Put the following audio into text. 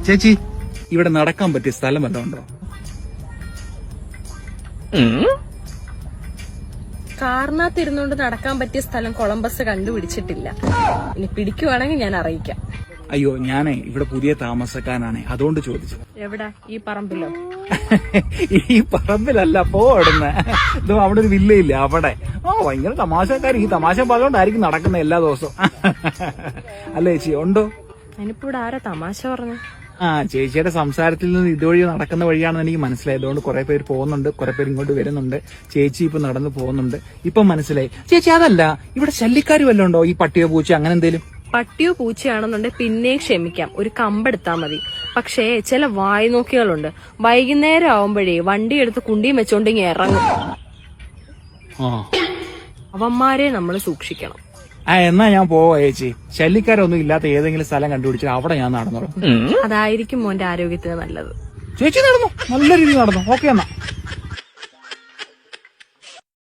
ചേച്ചി, ഇവിടെ നടക്കാൻ പറ്റിയ സ്ഥലം വല്ലതും ഉണ്ടോ? കാറിനകത്തിരുന്നോണ്ട് നടക്കാൻ പറ്റിയ സ്ഥലം കൊളംബസ് കണ്ടുപിടിച്ചിട്ടില്ല. ഇനി പിടിക്കുവാണെങ്കിൽ ഞാൻ അറിയിക്കാം. അയ്യോ, ഞാനേ ഇവിടെ പുതിയ താമസക്കാരനാണേ, അതുകൊണ്ട് ചോദിച്ചു. എവിടെ? ഈ പറമ്പിലോ? ഈ പറമ്പിലല്ല, അവിടുന്ന് അവിടെ ഒരു വില്ലയില്ല, അവിടെ. ഭയങ്കര തമാശക്കാർ. ഈ തമാശ പറഞ്ഞോണ്ടായിരിക്കും നടക്കുന്നത് എല്ലാ ദിവസവും. അല്ല ചേച്ചി, ഉണ്ടോ? അതിനിപ്പോ ഇവിടെ ആരാ തമാശ പറഞ്ഞു? ചേച്ചിയുടെ സംസാരത്തിൽ നിന്ന് ഇതുവഴി നടക്കുന്ന വഴിയാണെന്ന് എനിക്ക് മനസ്സിലായി. അതുകൊണ്ട് കുറെ പേര് പോകുന്നുണ്ട്, കുറെ പേര് ഇങ്ങോട്ട് വരുന്നുണ്ട്. ചേച്ചി ഇപ്പൊ നടന്നു പോകുന്നുണ്ട്. ഇപ്പൊ മനസ്സിലായി. ചേച്ചി, അതല്ല, ഇവിടെ ശല്യക്കാർ വല്ലതും ഉണ്ടോ? ഈ പട്ടിയോ പൂച്ച അങ്ങനെ എന്തേലും? പട്ടിയോ പൂച്ചയാണെന്നുണ്ടെങ്കിൽ പിന്നെയും ക്ഷമിക്കാം, ഒരു കമ്പെടുത്താ മതി. പക്ഷേ ചില വായി നോക്കികളുണ്ട്. വൈകുന്നേരം ആവുമ്പോഴേ വണ്ടി എടുത്ത് കുണ്ടിയും വെച്ചോണ്ടെങ്കിൽ ഇറങ്ങും. അവന്മാരെ നമ്മൾ സൂക്ഷിക്കണം. എന്നാ ഞാൻ പോവാ ചേച്ചി. ശല്യക്കാരൊന്നും ഇല്ലാത്ത ഏതെങ്കിലും സ്ഥലം കണ്ടുപിടിച്ചാൽ അവിടെ ഞാൻ നടന്നോളാം. അതായിരിക്കും മോന്റെ ആരോഗ്യത്തിന് നല്ലത്. ചേച്ചി നടന്നു, നല്ല രീതിയിൽ നടന്നു. ഓക്കെ എന്നാ.